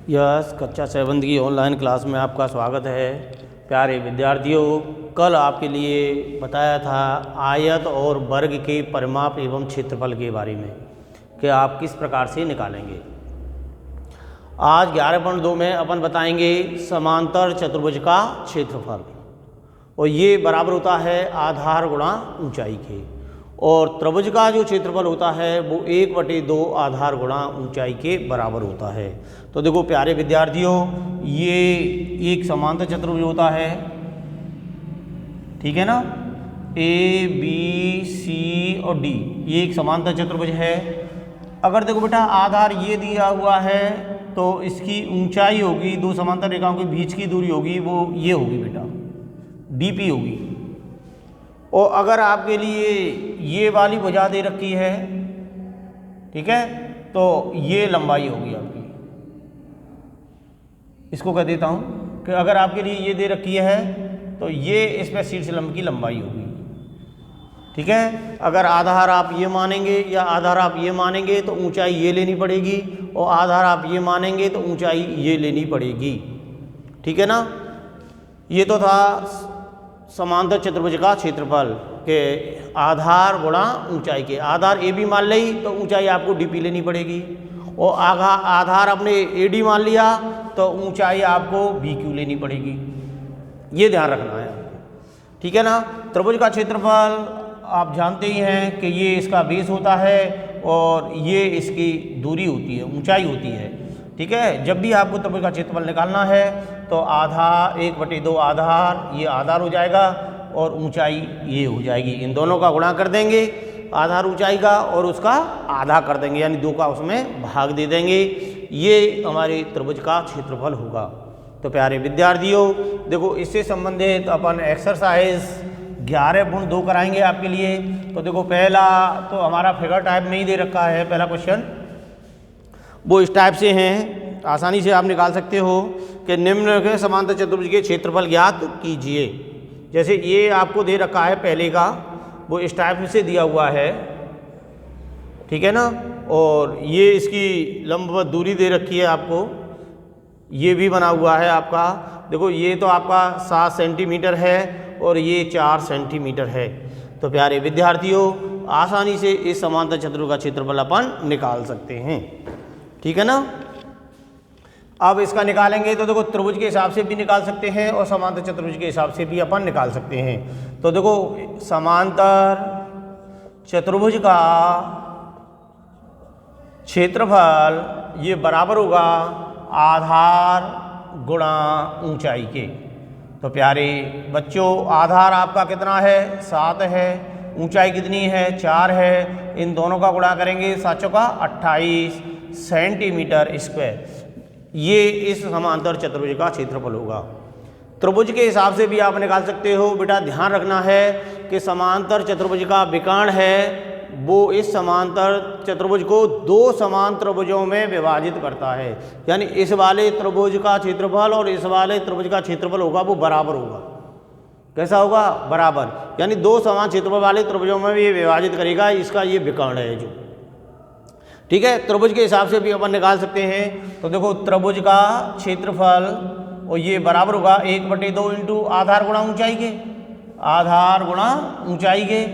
Yes कक्षा 7 की online class में आपका स्वागत है। प्यारे विद्यार्थियों, कल आपके लिए बताया था आयत और वर्ग के परिमाप एवं क्षेत्रफल के बारे में कि आप किस प्रकार से निकालेंगे। आज 11.2 में अपन बताएंगे समांतर चतुर्भुज का क्षेत्रफल, और ये बराबर होता है आधार गुणा ऊंचाई के, और त्रिभुज का जो क्षेत्रफल होता है वो 1/2 आधार गुणा ऊंचाई के बराबर होता है। तो देखो प्यारे विद्यार्थियों, ये एक समांतर चतुर्भुज होता है, ठीक है ना। ए बी सी और डी ये एक समांतर चतुर्भुज है। अगर देखो बेटा आधार ये दिया हुआ है तो इसकी ऊंचाई होगी, दो समांतर रेखाओं के बीच की दूरी होगी वो ये होगी बेटा डीपी होगी। और अगर आपके लिए ये वाली भुजा दे रखी है, ठीक है, तो ये लंबाई होगी आपकी। इसको कह देता हूँ कि अगर आपके लिए ये दे रखी है तो ये इसमें शीर्ष लंब की लंबाई होगी, ठीक है। अगर आधार आप ये मानेंगे या आधार आप ये मानेंगे तो ऊंचाई ये लेनी पड़ेगी, और आधार आप ये मानेंगे तो ऊंचाई ये लेनी पड़ेगी, ठीक है ना। ये तो था समांतर चतुर्भुज का क्षेत्रफल के आधार गुणा ऊंचाई के। आधार ए बी मान ली तो ऊंचाई आपको डीपी लेनी पड़ेगी, और आधार आपने ए डी मान लिया तो ऊंचाई आपको बी क्यू लेनी पड़ेगी। ये ध्यान रखना है आपको, ठीक है ना। त्रिभुज का क्षेत्रफल आप जानते ही हैं कि ये इसका बेस होता है और ये इसकी दूरी होती है, ऊंचाई होती है, ठीक है। जब भी आपको त्रिभुज का क्षेत्रफल निकालना है तो आधार 1/2 आधार ये आधार हो जाएगा और ऊंचाई ये हो जाएगी। इन दोनों का गुणा कर देंगे, आधार ऊंचाई का, और उसका आधा कर देंगे, यानी 2 का उसमें भाग दे देंगे। ये हमारे त्रिभुज का क्षेत्रफल होगा। तो प्यारे विद्यार्थियों देखो, इससे संबंधित अपन एक्सरसाइज 11.2 कराएंगे आपके लिए। तो देखो पहला तो हमारा फिगर टाइप में ही दे रखा है, पहला क्वेश्चन वो इस टाइप से हैं, आसानी से आप निकाल सकते हो कि निम्न के समांतर चतुर्भुज के क्षेत्रफल ज्ञात कीजिए। जैसे ये आपको दे रखा है पहले का, वो इस टाइप से दिया हुआ है, ठीक है ना। और ये इसकी लंबवत दूरी दे रखी है आपको, ये भी बना हुआ है आपका। देखो ये तो आपका 7 सेंटीमीटर है और ये 4 सेंटीमीटर है। तो प्यारे विद्यार्थियों, आसानी से इस समांतर चतुर्भुज का क्षेत्रफल अपन निकाल सकते हैं, ठीक है ना। अब इसका निकालेंगे तो देखो त्रिभुज के हिसाब से भी निकाल सकते हैं और समांतर चतुर्भुज के हिसाब से भी अपन निकाल सकते हैं। तो देखो समांतर चतुर्भुज का क्षेत्रफल ये बराबर होगा आधार गुणा ऊंचाई के। तो प्यारे बच्चों, आधार आपका कितना है 7 है, ऊंचाई कितनी है 4 है, इन दोनों का गुणा करेंगे 7 का 28 सेंटीमीटर स्क्वायर। ये इस समांतर चतुर्भुज का क्षेत्रफल होगा। त्रिभुज के हिसाब से भी आप निकाल सकते हो। बेटा ध्यान रखना है कि समांतर चतुर्भुज का विकर्ण है वो इस समांतर चतुर्भुज को 2 समान त्रिभुजों में विभाजित करता है, यानी इस वाले त्रिभुज का क्षेत्रफल और इस वाले त्रिभुज का क्षेत्रफल होगा वो बराबर होगा। कैसा होगा? बराबर, यानी 2 समान क्षेत्रफल वाले त्रिभुजों में भी ये विभाजित करेगा। इसका ये विकर्ण है जो, ठीक है। त्रिभुज के हिसाब से भी अपन निकाल सकते हैं। तो देखो त्रिभुज का क्षेत्रफल और ये बराबर होगा 1/2 इंटू आधार गुणा ऊंचाई के, आधार गुणा ऊंचाई के,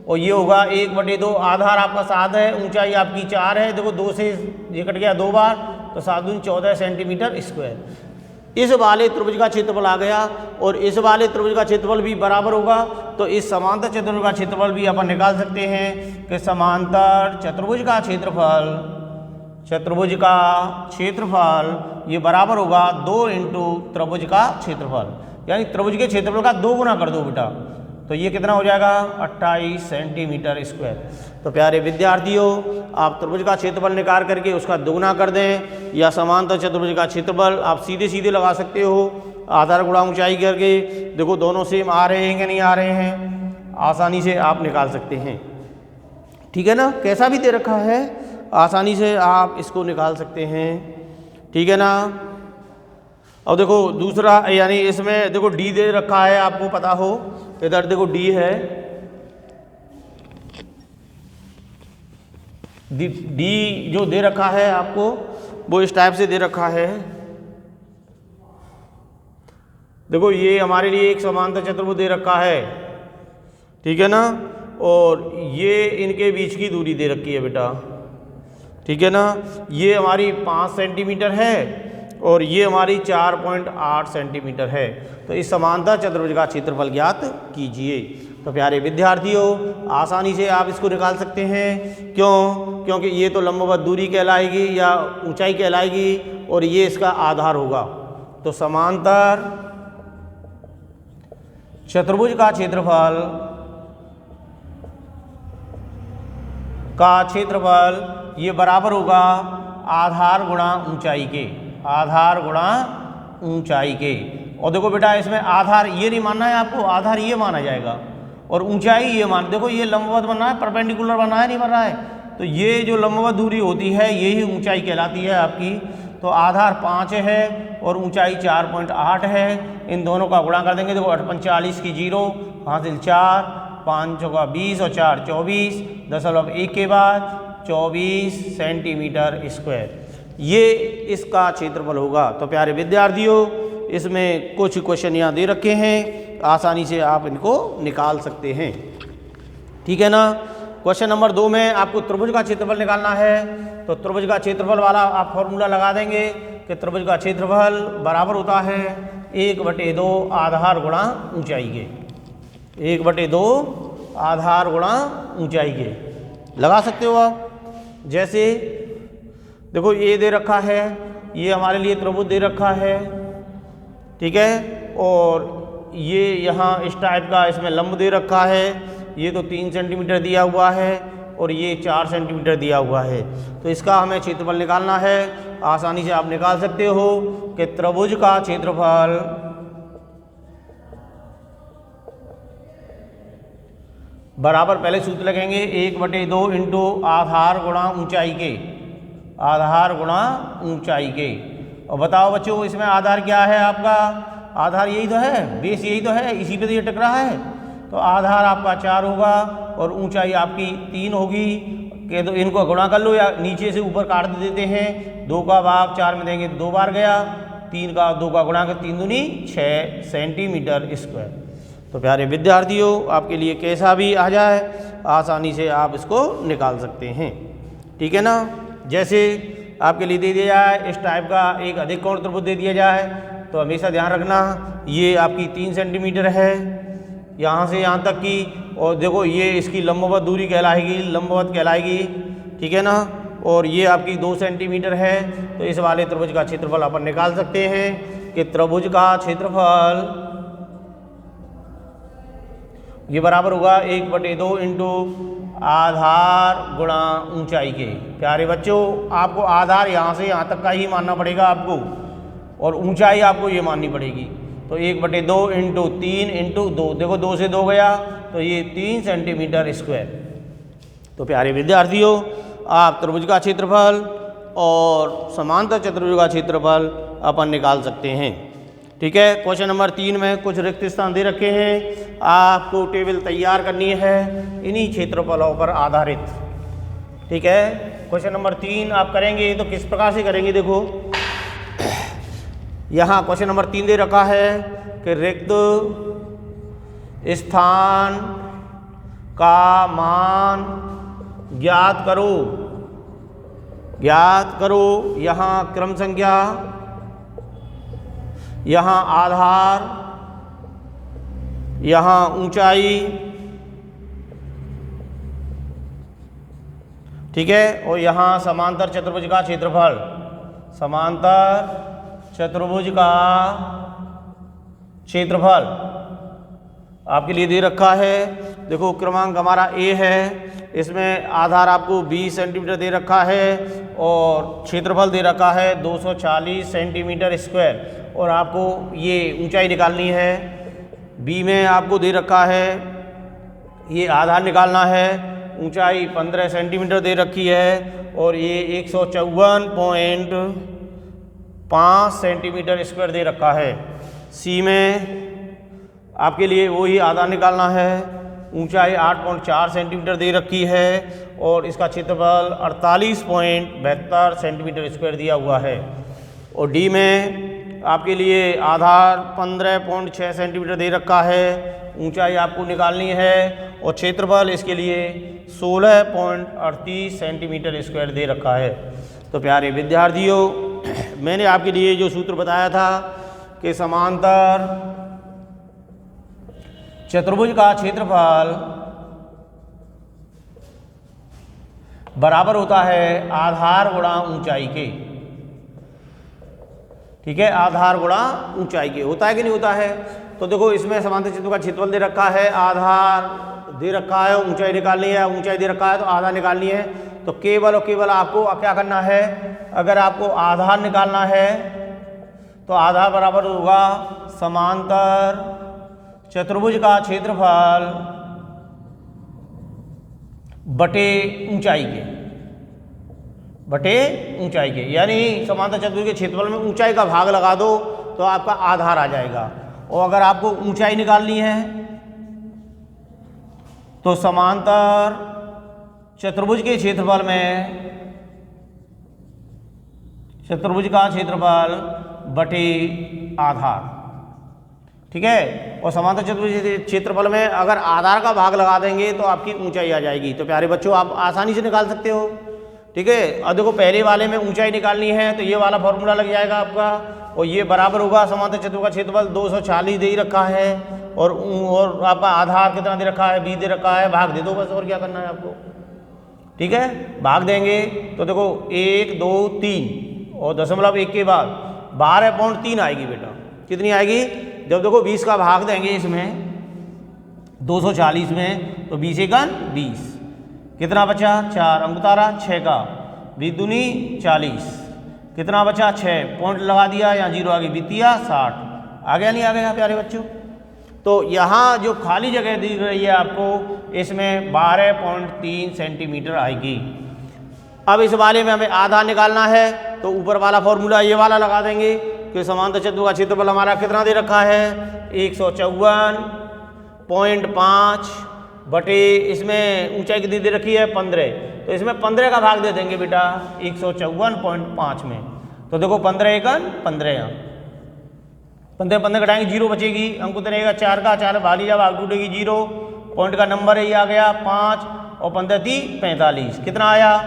और ये होगा 1/2 आधार आपका 7 है, ऊंचाई आपकी 4 है। देखो 2 से ये कट गया 2 बार, तो 7 दूनी 14 सेंटीमीटर स्क्वायर। इस वाले त्रिभुज का क्षेत्रफल आ गया और इस वाले त्रिभुज का क्षेत्रफल भी बराबर होगा। तो इस समांतर चतुर्भुज का क्षेत्रफल भी अपन निकाल सकते हैं कि समांतर चतुर्भुज का क्षेत्रफल, चतुर्भुज का क्षेत्रफल ये बराबर होगा 2 इंटू त्रिभुज का क्षेत्रफल, यानी त्रिभुज के क्षेत्रफल का 2 गुना कर दो बेटा, तो ये कितना हो जाएगा 28 सेंटीमीटर स्क्वायर। तो प्यारे विद्यार्थियों, आप त्रिभुज का क्षेत्रफल निकाल करके उसका दोगुना कर दें, या समांतर चतुर्भुज का क्षेत्रफल आप सीधे सीधे लगा सकते हो आधार गुणा ऊंचाई करके। देखो दोनों सेम आ रहे हैं कि नहीं आ रहे हैं, आसानी से आप निकाल सकते हैं, ठीक है ना। कैसा भी दे रखा है आसानी से आप इसको निकाल सकते हैं, ठीक है ना। अब देखो दूसरा, यानी इसमें देखो डी दे रखा है, आपको पता हो इधर देखो डी है, डी जो दे रखा है आपको वो इस टाइप से दे रखा है। देखो ये हमारे लिए एक समांतर चतुर्भुज दे रखा है, ठीक है ना, और ये इनके बीच की दूरी दे रखी है बेटा, ठीक है ना। ये हमारी 5 सेंटीमीटर है और ये हमारी 4.8 सेंटीमीटर है। तो इस समांतर चतुर्भुज का क्षेत्रफल ज्ञात कीजिए। तो प्यारे विद्यार्थियों, आसानी से आप इसको निकाल सकते हैं। क्योंकि ये तो लंबवत दूरी कहलाएगी या ऊंचाई कहलाएगी और ये इसका आधार होगा। तो समांतर चतुर्भुज का क्षेत्रफल ये बराबर होगा आधार गुणा ऊंचाई के, आधार गुणा ऊंचाई के। और देखो बेटा इसमें आधार ये नहीं मानना है आपको, आधार ये माना जाएगा और ऊंचाई ये मान, देखो ये लंबवत बन रहा है, परपेंडिकुलर बन रहा है, नहीं बन रहा है। तो ये जो लंबवत दूरी होती है यही ऊंचाई कहलाती है आपकी। तो आधार 5 है और ऊंचाई 4.8 है। इन दोनों का गुणा कर देंगे। देखो 8 × 45 की 0 हासिल 4, 5 × 20 और 4 × 24, 0.1 के बाद 24 सेंटीमीटर स्क्वायर। ये इसका क्षेत्रफल होगा। तो प्यारे विद्यार्थियों, इसमें कुछ क्वेश्चन यहाँ दे रखे हैं, आसानी से आप इनको निकाल सकते हैं, ठीक है ना। क्वेश्चन नंबर 2 में आपको त्रिभुज का क्षेत्रफल निकालना है। तो त्रिभुज का क्षेत्रफल वाला आप फॉर्मूला लगा देंगे कि त्रिभुज का क्षेत्रफल बराबर होता है 1/2 आधार गुणा ऊंचाई के, 1/2 आधार गुणा ऊंचाई के। लगा सकते हो आप। जैसे देखो ये दे रखा है, ये हमारे लिए त्रिभुज दे रखा है, ठीक है, और ये यहाँ इस टाइप का इसमें लंब दे रखा है। ये तो 3 सेंटीमीटर दिया हुआ है और ये 4 सेंटीमीटर दिया हुआ है। तो इसका हमें क्षेत्रफल निकालना है। आसानी से आप निकाल सकते हो कि त्रिभुज का क्षेत्रफल बराबर, पहले सूत्र लगेंगे 1/2 इंटू आधार गुणा ऊंचाई के, आधार गुणा ऊंचाई के। और बताओ बच्चों इसमें आधार क्या है आपका? आधार यही तो है, बेस यही तो है, इसी पे तो ये टक रहा है। तो आधार आपका 4 होगा और ऊंचाई आपकी 3 होगी। कि तो इनको गुणा कर लो या नीचे से ऊपर काट देते हैं। 2 का भाग 4 में देंगे 2 बार गया, 3 का 2 का गुणा कर 3 दूनी 6 सेंटीमीटर स्क्वायर। तो प्यारे विद्यार्थियों, आपके लिए कैसा भी आ जाए आसानी से आप इसको निकाल सकते हैं, ठीक है ना। जैसे आपके लिए दे दिया जाए इस टाइप का एक अधिक कोण त्रिभुज दे दिया जाए, तो हमेशा ध्यान रखना ये आपकी 3 सेंटीमीटर है यहाँ से यहाँ तक की, और देखो ये इसकी लंबवत दूरी कहलाएगी, लंबवत कहलाएगी, ठीक है ना। और ये आपकी 2 सेंटीमीटर है। तो इस वाले त्रिभुज का क्षेत्रफल अपन निकाल सकते हैं कि त्रिभुज का क्षेत्रफल ये बराबर होगा 1/2 इंटू आधार गुणा ऊंचाई के। प्यारे बच्चों, आपको आधार यहाँ से यहाँ तक का ही मानना पड़ेगा आपको, और ऊंचाई आपको ये माननी पड़ेगी। तो 1/2 इंटू 3 इंटू 2, देखो 2 से 2 गया तो ये 3 सेंटीमीटर स्क्वायर। तो प्यारे विद्यार्थियों, आप त्रिभुज का क्षेत्रफल और समांतर चतुर्भुज का क्षेत्रफल अपन निकाल सकते हैं, ठीक है। क्वेश्चन नंबर 3 में कुछ रिक्त स्थान दे रखे हैं, आपको टेबल तैयार करनी है इन्हीं क्षेत्रफलों पर आधारित, ठीक है। क्वेश्चन नंबर 3 आप करेंगे तो किस प्रकार से करेंगे? देखो यहाँ क्वेश्चन नंबर 3 दे रखा है कि रिक्त स्थान का मान ज्ञात करो, ज्ञात करो। यहाँ क्रम संख्या, यहाँ आधार, यहाँ ऊंचाई, ठीक है, और यहाँ समांतर चतुर्भुज का क्षेत्रफल, समांतर चतुर्भुज का क्षेत्रफल आपके लिए दे रखा है। देखो क्रमांक हमारा ए है, इसमें आधार आपको 20 सेंटीमीटर दे रखा है और क्षेत्रफल दे रखा है 240 सेंटीमीटर स्क्वायर, और आपको ये ऊंचाई निकालनी है। बी में आपको दे रखा है ये आधार निकालना है, ऊंचाई 15 सेंटीमीटर दे रखी है और ये 154.5 सेंटीमीटर स्क्वायर दे रखा है। सी में आपके लिए वही आधार निकालना है, ऊंचाई 8.4 सेंटीमीटर दे रखी है और इसका क्षेत्रफल 48.72 सेंटीमीटर स्क्वायर दिया हुआ है। और डी में आपके लिए आधार 15.6 सेंटीमीटर दे रखा है, ऊंचाई आपको निकालनी है और क्षेत्रफल इसके लिए 16.38 सेंटीमीटर स्क्वायर दे रखा है। तो प्यारे विद्यार्थियों, मैंने आपके लिए जो सूत्र बताया था कि समांतर चतुर्भुज का क्षेत्रफल बराबर होता है आधार गुणा ऊंचाई के। ठीक है, आधार गुणा ऊंचाई के होता है कि नहीं होता है। तो देखो इसमें समांतर चतुर्भुज का क्षेत्रफल दे रखा है, आधार दे रखा है, ऊंचाई निकालनी है, ऊंचाई दे रखा है तो आधार निकालनी है। तो केवल और केवल आपको क्या करना है, अगर आपको आधार निकालना है तो आधार बराबर होगा समांतर चतुर्भुज का क्षेत्रफल बटे ऊंचाई के, बटे ऊंचाई के, यानी समांतर चतुर्भुज के क्षेत्रफल में ऊंचाई का भाग लगा दो तो आपका आधार आ जाएगा। और अगर आपको ऊंचाई निकालनी है तो समांतर चतुर्भुज के क्षेत्रफल में चतुर्भुज का क्षेत्रफल बटे आधार। ठीक है, और समांतर चतुर्भुज के क्षेत्रफल में अगर आधार का भाग लगा देंगे तो आपकी ऊंचाई आ जाएगी। तो प्यारे बच्चों, आप आसानी से निकाल सकते हो। ठीक है, अब देखो पहले वाले में ऊंचाई निकालनी है तो ये वाला फॉर्मूला लग जाएगा आपका, और ये बराबर होगा समांतर चतुर्भुज का क्षेत्रफल 240 दे ही रखा है और आपका आधार कितना दे रखा है, 20 दे रखा है। भाग दे दो बस, और क्या करना है आपको। ठीक है, भाग देंगे तो देखो 1 2 3 और 0.1 के बाद 12.3 आएगी बेटा। कितनी आएगी, जब देखो 20 का भाग देंगे इसमें 240 में तो 20 एकन 20, कितना बचा 4, अंक उतारा 6 का, 20 दूनी 40, कितना बचा 6, पॉइंट लगा दिया, यहाँ 0 आ गई, बीतिया 60। आ गया नहीं आ गया प्यारे बच्चों। तो यहाँ जो खाली जगह दी रही है आपको, इसमें 12.3 सेंटीमीटर आएगी। अब इस वाले में हमें आधार निकालना है तो ऊपर वाला फॉर्मूला ये वाला लगा देंगे कि समांतर चतुर्भुज का क्षेत्रफल हमारा कितना दे रखा है 154.5 बटे इसमें ऊंचाई कितनी दे रखी है 15, तो इसमें 15 का भाग दे देंगे बेटा 154.5 में। तो देखो 15 एकन 15, 15 घटाएंगे 0 बचेगी, अंक उतरेगा रहेगा 4 का, 4 भाग लीजिए, भाग टूटेगी 0, पॉइंट का नंबर है ये आ गया 5 और 15 × 3 = 45, कितना आया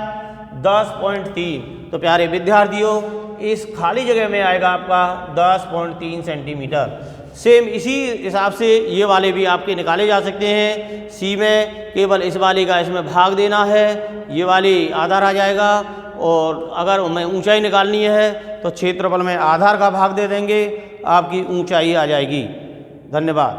10.3। तो प्यारे विद्यार्थियों, इस खाली जगह में आएगा आपका 10.3 सेंटीमीटर। सेम इसी हिसाब से ये वाले भी आपके निकाले जा सकते हैं। सी में केवल इस वाले का इसमें भाग देना है, ये वाली आधार आ जाएगा, और अगर हमें ऊंचाई निकालनी है तो क्षेत्रफल में आधार का भाग दे देंगे, आपकी ऊंचाई आ जाएगी। धन्यवाद।